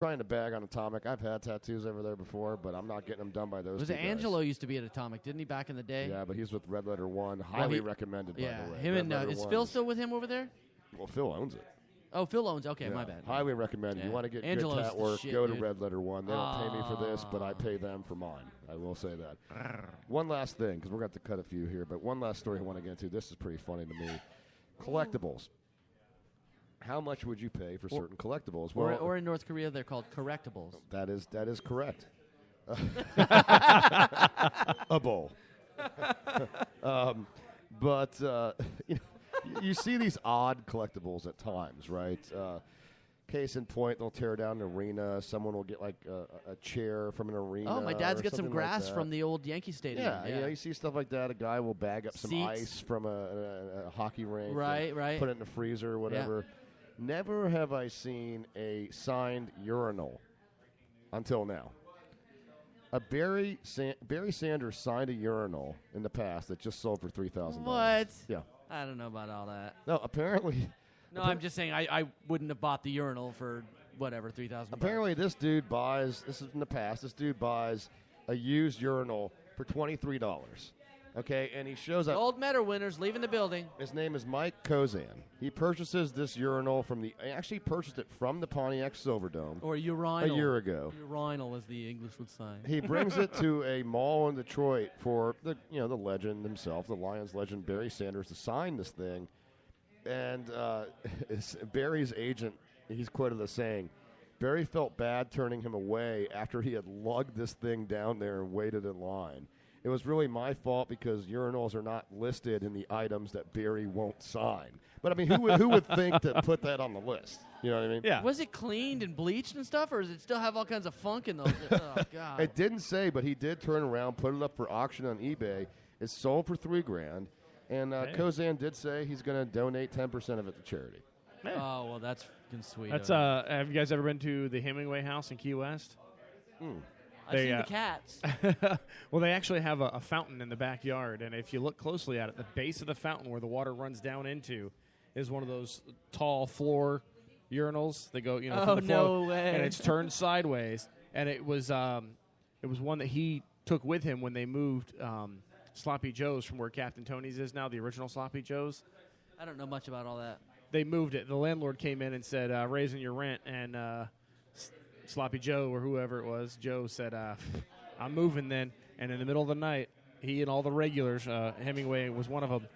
trying to bag on Atomic. I've had tattoos over there before, but I'm not getting them done by those. Was two it guys. Angelo used to be at Atomic, didn't he, back in the day? Yeah, but he's with Red Letter One. Highly recommended, by the way. Him and is Phil still with him over there? Well, Phil owns it. Oh, Phil owns. Okay, Yeah. my bad. Highly recommended. You want to get Angelo's good tat the work? shit, Go to dude. Red Letter One. They don't pay me for this, but I pay them for mine. I will say that. One last thing, because we're going to have to cut a few here, but one last story I want to get into. This is pretty funny to me. Collectibles. How much would you pay for certain collectibles? Well, Or in North Korea, they're called correctables. that is correct. A bowl. But you see these odd collectibles at times, right? Case in point, they'll tear down an arena. Someone will get like a chair from an arena. Oh, my dad's or got some something grass like from the old Yankee Stadium. Yeah, you see stuff like that. A guy will bag up some Seats. ice from a hockey rink. Right, and right. Put it in the freezer or whatever. Never have I seen a signed urinal until now. Barry Sanders signed a urinal in the past that just sold for $3,000. What? Yeah. I don't know about all that. No, apparently. No, I'm just saying I wouldn't have bought the urinal for whatever, $3,000. Apparently, this dude buys. This is in the past. This dude buys a used urinal for $23. Okay, and he shows up. Gold medal winners leaving the building. His name is Mike Kozan. He purchases this urinal he actually purchased it from the Pontiac Silverdome. Or urinal. A year ago. Urinal, as the English would say. He brings it to a mall in Detroit for the legend himself, the Lions legend Barry Sanders, to sign this thing. And Barry's agent, he's quoted as saying, Barry felt bad turning him away after he had lugged this thing down there and waited in line. It was really my fault because urinals are not listed in the items that Barry won't sign. But, I mean, who would think to put that on the list? You know what I mean? Yeah. Was it cleaned and bleached and stuff, or does it still have all kinds of funk in those? Oh, God. It didn't say, but he did turn around, put it up for auction on eBay. It's sold for $3,000. And Kozan did say he's going to donate 10% of it to charity. Oh, well, that's fucking sweet. That's have you guys ever been to the Hemingway House in Key West? I've seen the cats. Well, they actually have a fountain in the backyard, and if you look closely at it, the base of the fountain where the water runs down into is one of those tall floor urinals. They go, from the floor, no way. and it's turned sideways. And it was one that he took with him when they moved Sloppy Joe's from where Captain Tony's is now, the original Sloppy Joe's. I don't know much about all that. They moved it. The landlord came in and said, raising your rent, and Sloppy Joe or whoever it was, Joe said, I'm moving then. And in the middle of the night, he and all the regulars, Hemingway was one of them,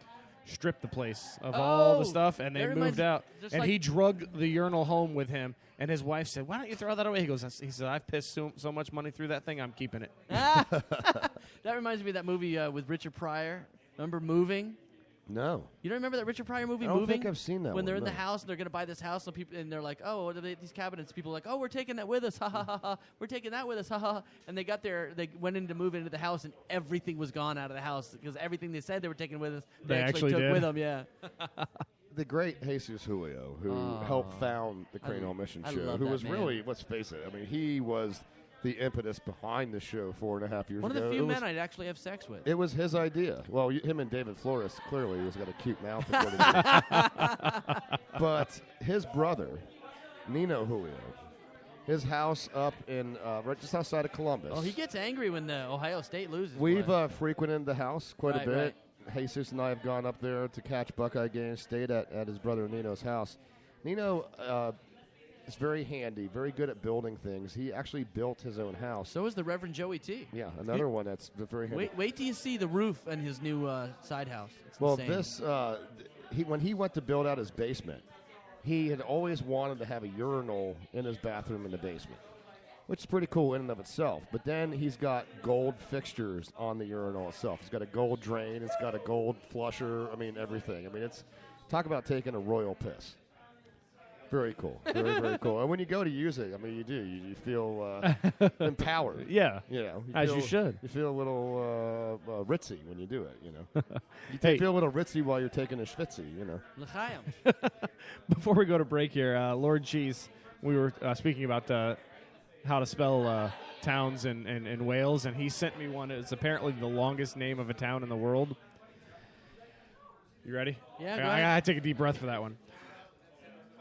stripped the place of all the stuff, and they moved out. And he drug the urinal home with him, and his wife said, why don't you throw that away? He said, I've pissed so much money through that thing, I'm keeping it. That reminds me of that movie with Richard Pryor. Remember Moving? No. You don't remember that Richard Pryor movie, I don't Moving? think I've seen that When one, they're in the no. house and they're going to buy this house, and they're like, oh, what are these cabinets? People are like, oh, we're taking that with us, ha ha ha ha. We're taking that with us, ha ha ha. And they went in to move into the house, and everything was gone out of the house because everything they said they were taking with us, they actually took did. with them, yeah. The great Jesus Julio, who helped found the Crane Mission I show, love who that was man. really, let's face it, I mean, he was the impetus behind the show 4.5 years One ago. of the few It was- men I'd actually have sex with. It was his idea. Well, him and David Flores, clearly, he's got a cute mouth. according to me. But his brother, Nino Julio, his house up in right just outside of Columbus. Oh, he gets angry when the Ohio State loses. We've boy. frequented the house quite Right, a bit. Jesus and I have gone up there to catch Buckeye games, stayed at his brother Nino's house. Nino is very handy, very good at building things. He actually built his own house. So is the Reverend Joey T. Yeah, another one that's very handy. Wait till you see the roof and his new side house. It's Well, insane. when he went to build out his basement, he had always wanted to have a urinal in his bathroom in the basement, which is pretty cool in and of itself. But then he's got gold fixtures on the urinal itself. He's got a gold drain. It's got a gold flusher. I mean, everything. I mean, talk about taking a royal piss. Very cool. Very, very cool. And when you go to use it, I mean, you do. You feel empowered. Yeah. You know, As you should. You feel a little ritzy when you do it, you know. You Hey. feel a little ritzy while you're taking a schwitzy, you know. L'chaim. Before we go to break here, Lord Cheese, we were speaking about how to spell towns in Wales, and he sent me one. It's apparently the longest name of a town in the world. You ready? Yeah, go I ahead. gotta take a deep breath for that one.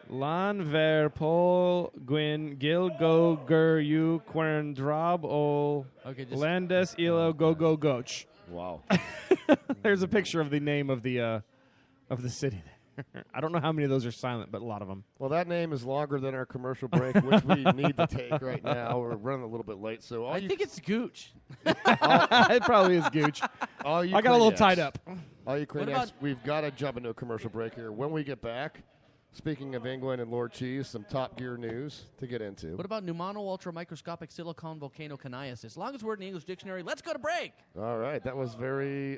Lan ver pol gwyn gil go gur you quern drab ol Okay, just landes ilo go go goch. Wow. There's a picture of the name of the city there. I don't know how many of those are silent, but a lot of them. Well, that name is longer than our commercial break, which we need to take right now. We're running a little bit late, so I think it's Gooch. It probably is Gooch. all you I got a little Craniacs- tied up. All you What Craniacs, about- we've got to jump into a commercial break here. When we get back, speaking of England and Lord Cheese, some Top Gear news to get into. What about pneumano ultramicroscopic silicon volcanoconiasis? As long as we're in the English dictionary, let's go to break. All right, that was very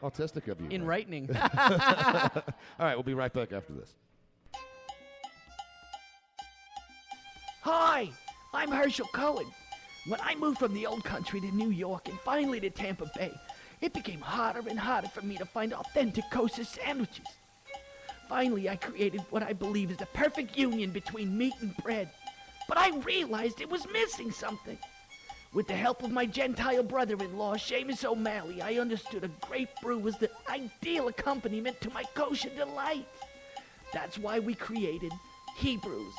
autistic of you. In writing. All right, we'll be right back after this. Hi, I'm Herschel Cohen. When I moved from the old country to New York and finally to Tampa Bay, it became harder and harder for me to find authentic kosher sandwiches. Finally, I created what I believe is the perfect union between meat and bread. But I realized it was missing something. With the help of my Gentile brother-in-law, Seamus O'Malley, I understood a grape brew was the ideal accompaniment to my kosher delight. That's why we created Hebrews.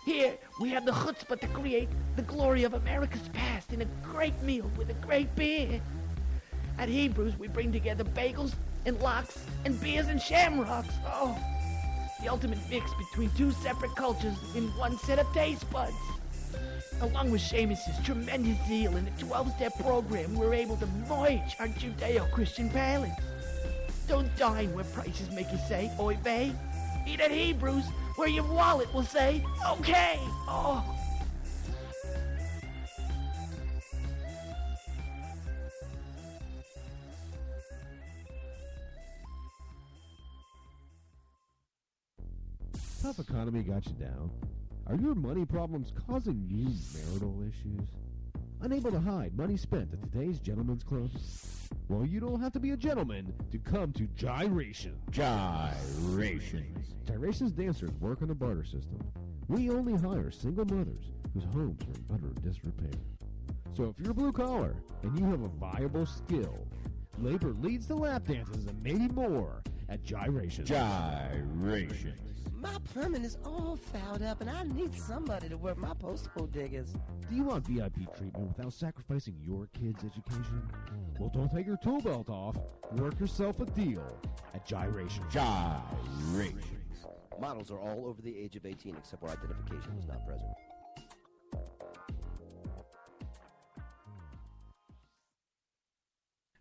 Here, we have the chutzpah to create the glory of America's past in a great meal with a great beer. At Hebrews, we bring together bagels and lox and beers and shamrocks. Oh, the ultimate mix between two separate cultures in one set of taste buds. Along with Seamus's tremendous zeal in the 12-step program, we're able to merge our Judeo-Christian palates. Don't dine where prices make you say, oy vey. Eat at Hebrews, where your wallet will say, okay. Oh. Tough economy got you down? Are your money problems causing you marital issues? Unable to hide money spent at today's gentleman's club? Well, you don't have to be a gentleman to come to Gyrations. Gyrations. Gyrations dancers work on a barter system. We only hire single mothers whose homes are in utter disrepair. So if you're blue collar and you have a viable skill, labor leads to lap dances and maybe more at Gyrations. Gyrations. My plumbing is all fouled up, and I need somebody to work my posthole diggers. Do you want VIP treatment without sacrificing your kids' education? Well, don't take your tool belt off. Work yourself a deal at Gyrations. Gyrations. Models are all over the age of 18 except where identification is not present.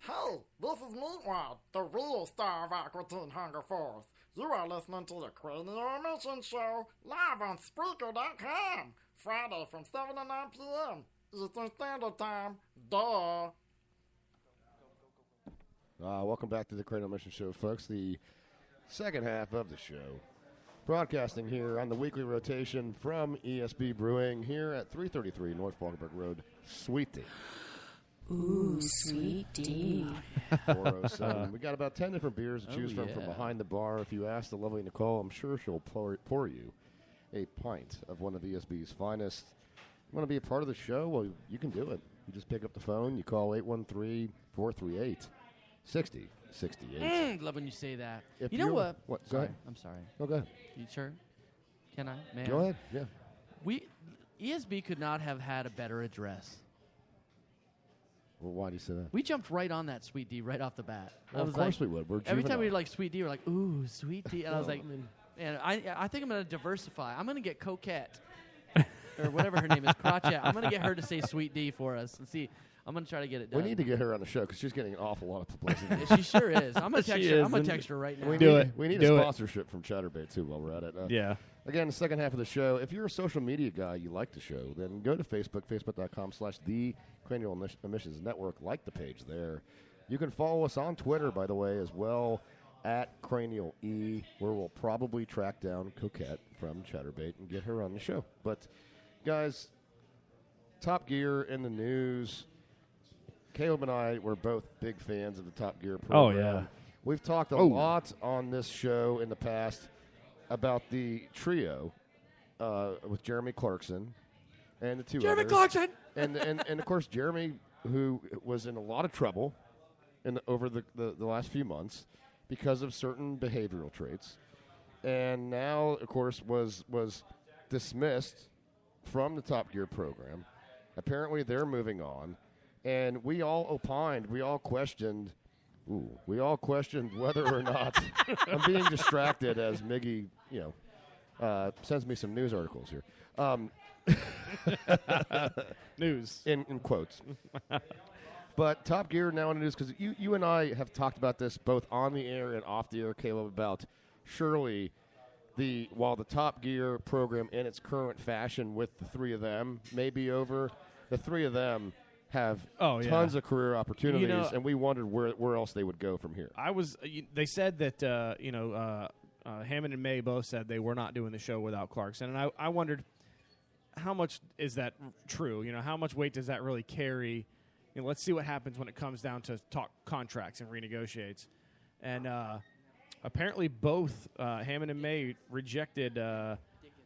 Hey, this is Meatwad, the real star of Aqua Teen Hunger Force. You are listening to the Cranial Emission Show, live on Spreaker.com, Friday from 7 to 9 p.m. Eastern Standard Time. Duh. Welcome back to the Cranial Mission Show, folks. The second half of the show. Broadcasting here on the weekly rotation from ESB Brewing here at 333 North Falkenberg Road, Sweet Tea. Ooh, sweet D. 407. We got about 10 different beers to choose from yeah. behind the bar. If you ask the lovely Nicole, I'm sure she'll pour you a pint of one of ESB's finest. You want to be a part of the show? Well, you can do it. You just pick up the phone. You call 813-438-6068. Love when you say that. If You know you're- what? What? Go Sorry, ahead. I'm sorry. Oh, go ahead. You sure? Can I? Man. Go ahead. Yeah. ESB could not have had a better address. Well, why do you say that? We jumped right on that Sweet D right off the bat. Well, I of was course like, we would. We're every time we juvenile. were like Sweet D, we're like, ooh, Sweet D. And I was like, man, I think I'm going to diversify. I'm going to get Coquette or whatever her name is, Crotchet. I'm going to get her to say Sweet D for us and see. I'm going to try to get it done. We need to get her on the show because she's getting an awful lot of publicity. Yeah, she sure is. I'm going to text She her. is, I'm going to and text her right now. We Do need, it. We need Do a it. sponsorship from Chatterbait, too, while we're at it. Yeah. Again, the second half of the show, if you're a social media guy, you like the show, then go to Facebook, facebook.com/The Cranial Emissions Network. Like the page there. You can follow us on Twitter, by the way, as well, at Cranial E, where we'll probably track down Coquette from Chatterbait and get her on the show. But, guys, Top Gear in the news. Caleb and I were both big fans of the Top Gear program. Oh, yeah. We've talked a lot on this show in the past about the trio with Jeremy Clarkson and the two Jeremy others. Clarkson! And of course, Jeremy, who was in a lot of trouble over the last few months because of certain behavioral traits. and now, of course, was dismissed from the Top Gear program. Apparently, they're moving on, and we all opined, we all questioned whether or not I'm being distracted as Miggy, sends me some news articles here. News in quotes. But Top Gear now in the news, because you and I have talked about this both on the air and off the air, Caleb, about surely while the Top Gear program in its current fashion with the three of them may be over, the three of them have tons of career opportunities, and we wondered where else they would go from here. They said that Hammond and May both said they were not doing the show without Clarkson, and I wondered how much is that true? How much weight does that really carry? Let's see what happens when it comes down to talk contracts and renegotiates. And apparently both Hammond and May rejected a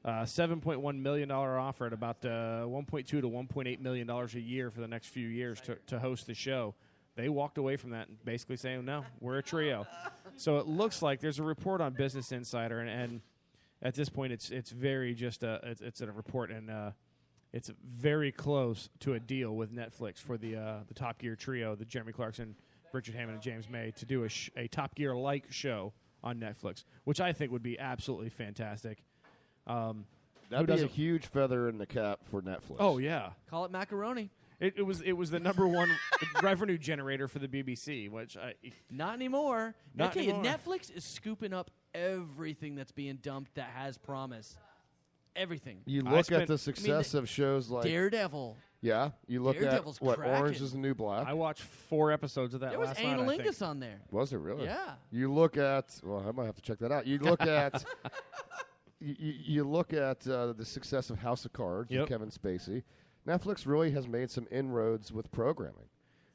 $7.1 million offer at about $1.2 to $1.8 million a year for the next few years to host the show. They walked away from that and basically saying, no, we're a trio. So it looks like there's a report on Business Insider, and at this point it's very just it's a report, and it's very close to a deal with Netflix for the Top Gear trio, the Jeremy Clarkson, Richard Hammond, and James May, to do a Top Gear-like show on Netflix, which I think would be absolutely fantastic. That'd be a huge feather in the cap for Netflix. Oh, yeah. Call it macaroni. It was the number one revenue generator for the BBC, which not anymore. Not anymore. Netflix is scooping up everything that's being dumped that has promise. Everything. You look at the success of shows like Daredevil. Yeah, you look Daredevil's at cracking. Orange is the New Black. I watched 4 episodes of that there was last night, I think. Analingus on there. Was it really? Yeah. You look at I might have to check that out. You look at you look at the success of House of Cards with Kevin Spacey. Netflix really has made some inroads with programming.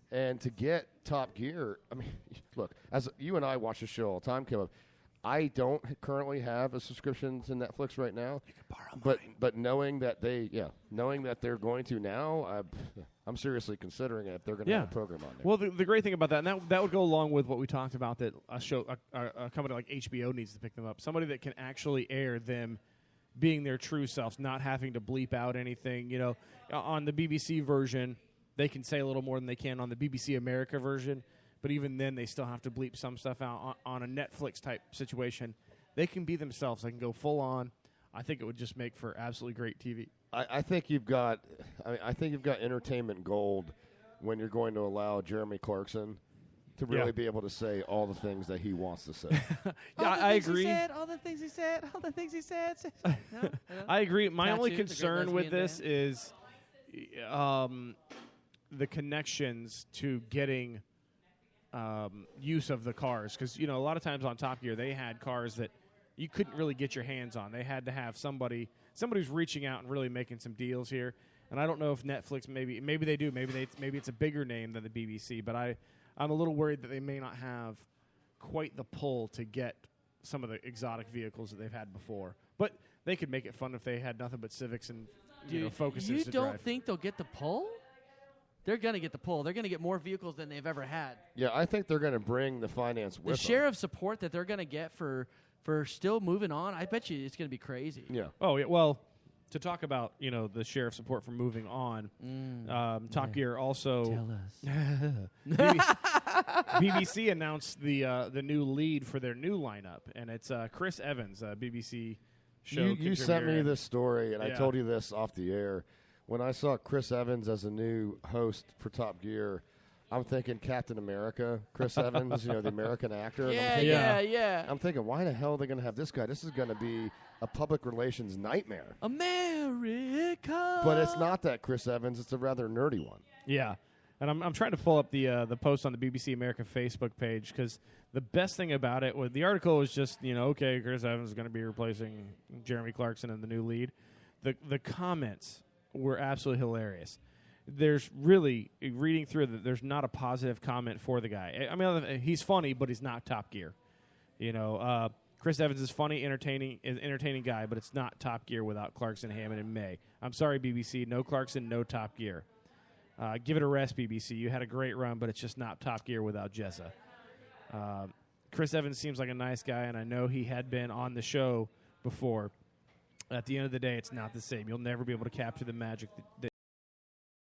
And to get Top Gear, I mean, look, as you and I watch the show all the time, Caleb, I don't currently have a subscription to Netflix right now. You can borrow mine. But knowing that they're going to now, I'm seriously considering it if they're going to have a program on there. Well, the great thing about that, and that would go along with what we talked about, that a company like HBO needs to pick them up. Somebody that can actually air them being their true selves, not having to bleep out anything. On the BBC version, they can say a little more than they can on the BBC America version. But even then, they still have to bleep some stuff out. On a Netflix-type situation, they can be themselves. They can go full-on. I think it would just make for absolutely great TV. I think you've got entertainment gold when you're going to allow Jeremy Clarkson to really be able to say all the things that he wants to say. I agree. All the things he said. No? I agree. My only concern with this is the connections to getting use of the cars, because a lot of times on Top Gear they had cars that you couldn't really get your hands on. They had to have somebody who's reaching out and really making some deals here. And I don't know if Netflix maybe they do. Maybe it's a bigger name than the BBC. But I'm a little worried that they may not have quite the pull to get some of the exotic vehicles that they've had before. But they could make it fun if they had nothing but Civics and Focuses you to don't drive. think they'll get the pull? They're going to get the pull. They're going to get more vehicles than they've ever had. Yeah, I think they're going to bring the finance with them. The share of support that they're going to get for still moving on, I bet you it's going to be crazy. Yeah. Oh, yeah. Well, to talk about the share of support for moving on, Top Gear also. Tell us. BBC announced the new lead for their new lineup, and it's Chris Evans, BBC show. You sent me this story, and I Yeah. told you this off the air. When I saw Chris Evans as a new host for Top Gear, I'm thinking Captain America, Chris Evans, the American actor. Yeah. I'm thinking, why the hell are they going to have this guy? This is going to be a public relations nightmare. America. But it's not that Chris Evans. It's a rather nerdy one. Yeah. And I'm trying to pull up the post on the BBC America Facebook page, because the best thing about it was the article was just, okay, Chris Evans is going to be replacing Jeremy Clarkson in the new lead. The comments were absolutely hilarious. There's really, reading through that, there's not a positive comment for the guy. I mean, he's funny, but he's not Top Gear. Chris Evans is funny, entertaining guy, but it's not Top Gear without Clarkson, Hammond, and May. I'm sorry, BBC. No Clarkson, no Top Gear. Give it a rest, BBC. You had a great run, but it's just not Top Gear without Jessa. Chris Evans seems like a nice guy, and I know he had been on the show before. At the end of the day, it's not the same. You'll never be able to capture the magic that